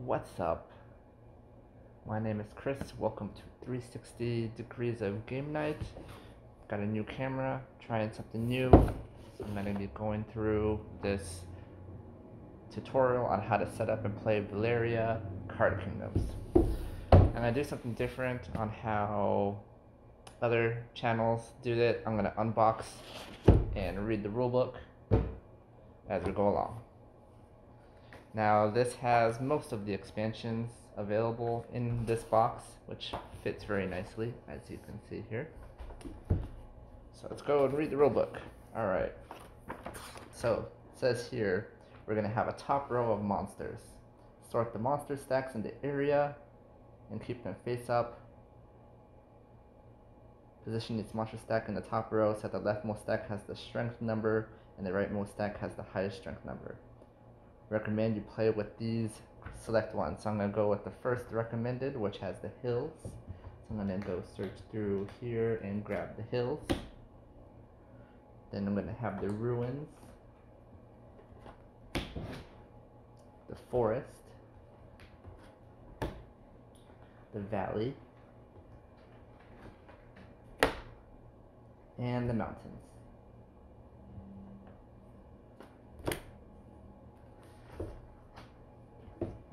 What's up? My name is Chris. Welcome to 360 Degrees of Game Night. Got a new camera, trying something new. So I'm going to be going through this tutorial on how to set up and play Valeria Card Kingdoms. I'm going to do something different on how other channels do it. I'm going to unbox and read the rulebook as we go along. Now this has most of the expansions available in this box, which fits very nicely, as you can see here. So let's go and read the rulebook. Alright, so it says here we're going to have a top row of monsters. Sort the monster stacks in the area and keep them face up. Position each monster stack in the top row so that the leftmost stack has the strength number and the rightmost stack has the highest strength number. Recommend you play with these select ones. So I'm going to go with the first recommended, which has the hills. So I'm going to go search through here and grab the hills. Then I'm going to have the ruins, the forest, the valley, and the mountains.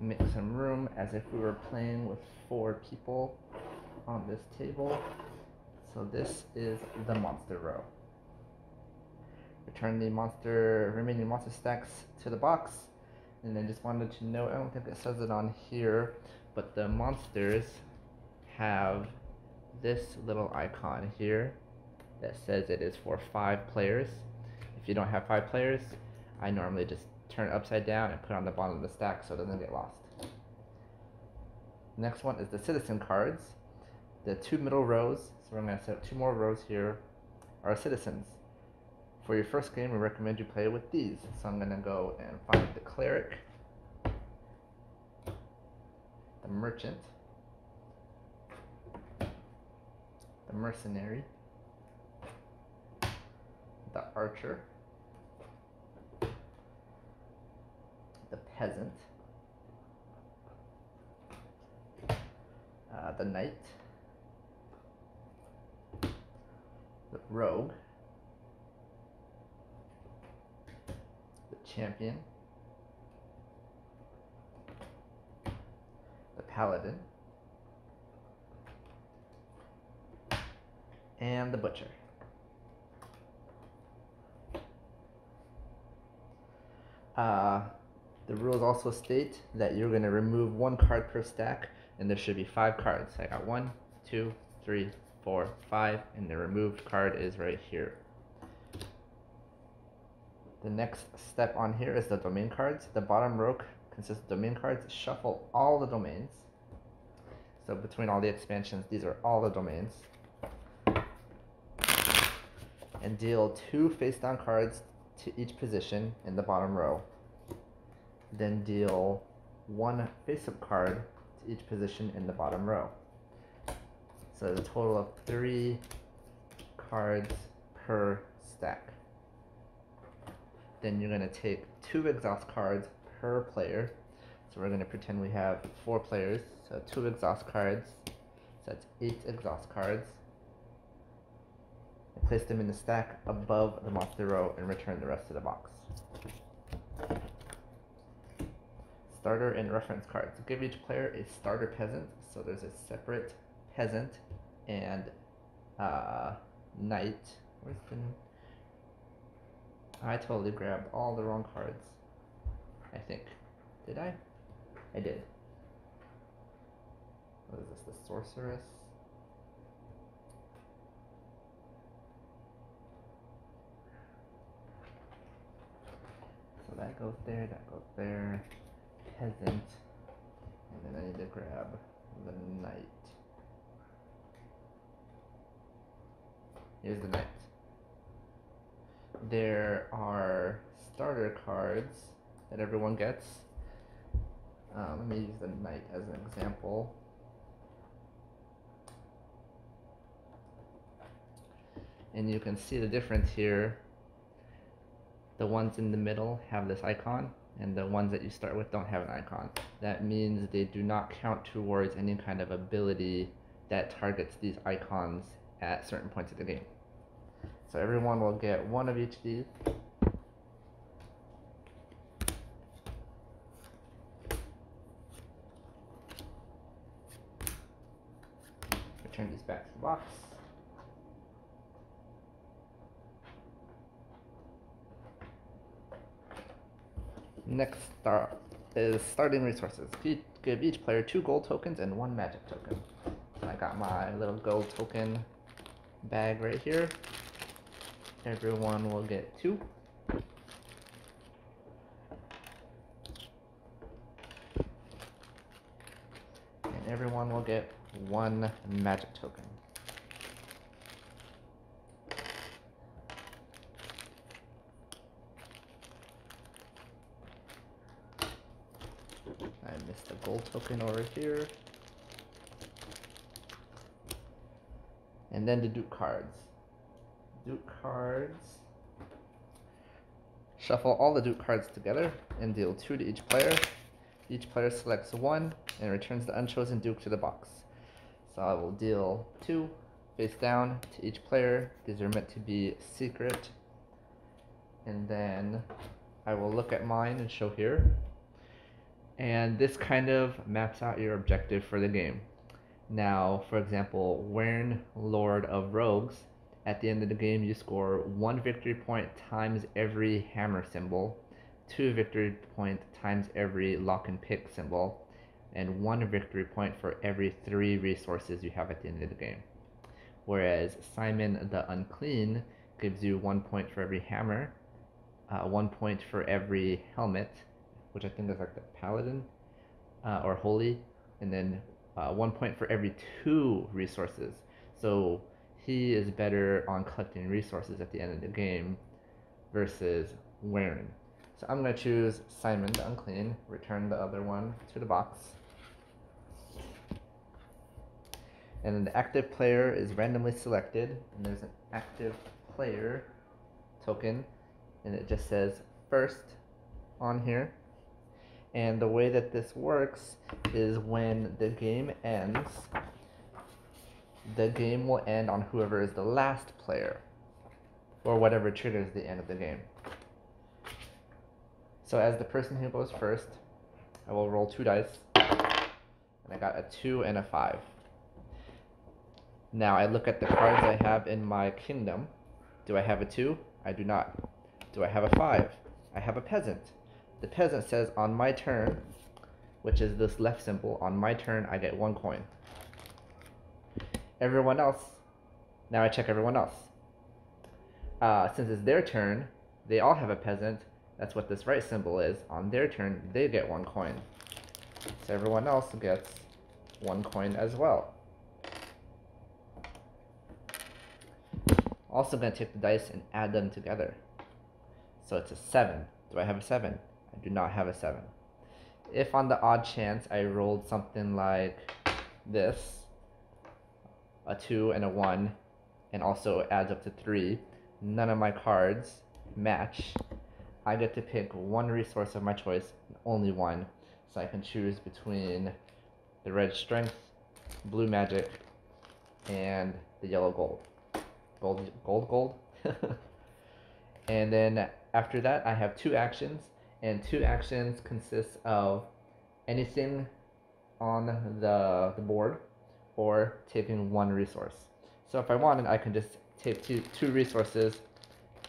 Make some room as if we were playing with 4 people on this table. So this is the monster row. Return the remaining monster stacks to the box. And I just wanted to note, I don't think it says it on here, but the monsters have this little icon here that says it is for 5 players. If you don't have 5 players, I normally just turn it upside down and put it on the bottom of the stack so it doesn't get lost. Next one is the citizen cards. The 2 middle rows, so we're going to set up 2 more rows here, are citizens. For your first game, we recommend you play with these. So I'm going to go and find the cleric, the merchant, the mercenary, the archer, the peasant, the knight, the rogue, the champion, the paladin, and the butcher. The rules also state that you're going to remove 1 card per stack, and there should be 5 cards. I got 1, 2, 3, 4, 5, and the removed card is right here. The next step on here is the domain cards. The bottom row consists of domain cards. Shuffle all the domains. So between all the expansions, these are all the domains. And deal 2 face-down cards to each position in the bottom row. Then deal 1 face-up card to each position in the bottom row. So there's a total of 3 cards per stack. Then you're going to take 2 exhaust cards per player. So we're going to pretend we have 4 players. So 2 exhaust cards. So that's 8 exhaust cards. And place them in the stack above the monster row and return the rest of the box. Starter and reference cards. Give each player a starter peasant. So there's a separate peasant and knight. Where's the... I totally grabbed all the wrong cards. I think. Did I? I did. What is this? The sorceress? So that goes there, that goes there. Peasant. And then I need to grab the knight. Here's the knight. There are starter cards that everyone gets. Let me use the knight as an example. And you can see the difference here. The ones in the middle have this icon, and the ones that you start with don't have an icon. That means they do not count towards any kind of ability that targets these icons at certain points of the game. So everyone will get one of each of these. Return these back to the box. Next is starting resources. Give each player 2 gold tokens and 1 magic token. So I got my little gold token bag right here. Everyone will get 2. And everyone will get 1 magic token. I missed a gold token over here. And then the Duke cards. Duke cards. Shuffle all the Duke cards together and deal 2 to each player. Each player selects 1 and returns the unchosen Duke to the box. So I will deal 2 face down to each player. These are meant to be secret. And then I will look at mine and show here. And this kind of maps out your objective for the game. Now, for example, Wern, Lord of Rogues, at the end of the game you score 1 victory point times every hammer symbol, 2 victory point times every lock and pick symbol, and 1 victory point for every 3 resources you have at the end of the game. Whereas Simon the Unclean gives you 1 point for every hammer, 1 point for every helmet, which I think is like the paladin or holy, and then 1 point for every 2 resources. So he is better on collecting resources at the end of the game versus Wern. So I'm going to choose Simon the Unclean, return the other one to the box. And then the active player is randomly selected, and there's an active player token, and it just says first on here. And the way that this works is when the game ends, the game will end on whoever is the last player, or whatever triggers the end of the game. So as the person who goes first, I will roll 2 dice, and I got a 2 and a 5. Now I look at the cards I have in my kingdom. Do I have a 2? I do not. Do I have a 5? I have a peasant. The peasant says on my turn, which is this left symbol, on my turn I get 1 coin. Everyone else, now I check everyone else. Since it's their turn, they all have a peasant. That's what this right symbol is. On their turn, they get 1 coin. So everyone else gets 1 coin as well. Also going to take the dice and add them together. So it's a 7. Do I have a 7? I do not have a 7. If on the odd chance I rolled something like this, a 2 and a 1, and also adds up to 3, none of my cards match, I get to pick 1 resource of my choice, only 1, so I can choose between the red strength, blue magic, and the yellow gold. Gold? And then after that I have 2 actions, and 2 actions consist of anything on the board or taking 1 resource. So if I wanted, I can just take two resources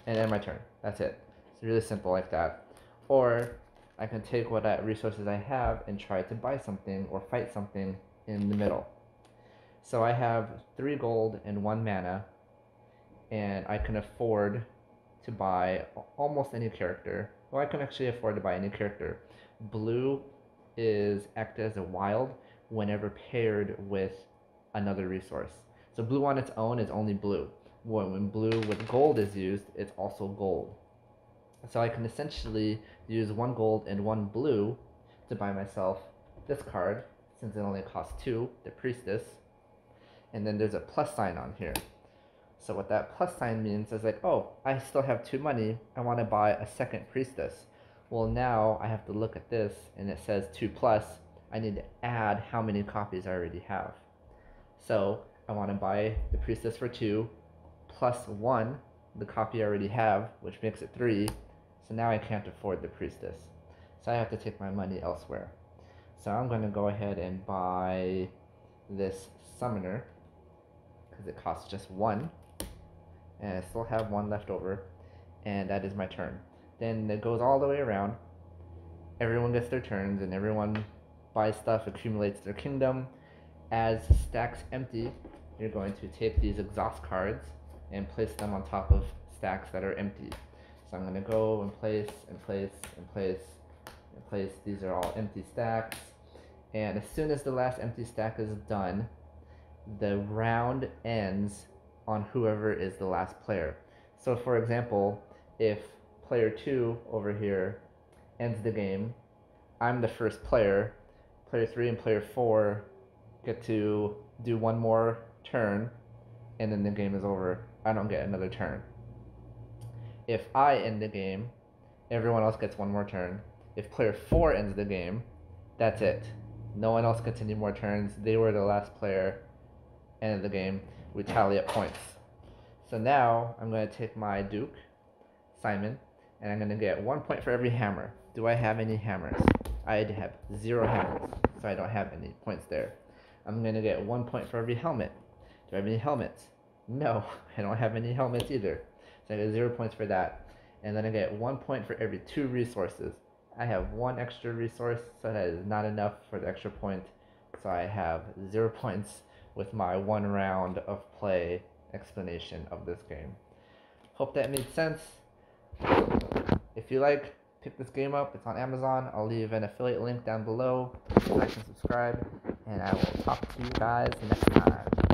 and end my turn. That's it. It's really simple like that. Or I can take what resources I have and try to buy something or fight something in the middle. So I have 3 gold and 1 mana, and I can afford to buy almost any character. Well, I can actually afford to buy any character. Blue is act as a wild whenever paired with another resource. So blue on its own is only blue. When blue with gold is used, it's also gold. So I can essentially use 1 gold and 1 blue to buy myself this card, since it only costs 2, the Priestess. And then there's a plus sign on here. So what that plus sign means is like, oh, I still have 2 money, I want to buy a second Priestess. Well, now I have to look at this and it says 2 plus. I need to add how many copies I already have. So I want to buy the priestess for 2 plus 1, the copy I already have, which makes it 3. So now I can't afford the priestess. So I have to take my money elsewhere. So I'm going to go ahead and buy this summoner because it costs just 1. And I still have 1 left over. And that is my turn. Then it goes all the way around. Everyone gets their turns and everyone buys stuff, accumulates their kingdom. As stacks empty, you're going to take these exhaust cards and place them on top of stacks that are empty. So I'm going to go and place and place and place and place. These are all empty stacks. And as soon as the last empty stack is done, the round ends on whoever is the last player. So for example, if player 2 over here ends the game, I'm the first player. Player 3 and player 4 get to do one more turn, and then the game is over. I don't get another turn. If I end the game, everyone else gets one more turn. If player 4 ends the game, that's it. No one else gets any more turns. They were the last player, end of the game. We tally up points. So now I'm going to take my Duke, Simon, and I'm going to get 1 point for every hammer. Do I have any hammers? I have 0 hammers, so I don't have any points there. I'm going to get 1 point for every helmet. Do I have any helmets? No, I don't have any helmets either. So I get 0 points for that. And then I get 1 point for every 2 resources. I have 1 extra resource, so that is not enough for the extra point. So I have 0 points with my 1 round of play explanation of this game. Hope that made sense. If you like, pick this game up. It's on Amazon. I'll leave an affiliate link down below. Like and subscribe, and I will talk to you guys next time.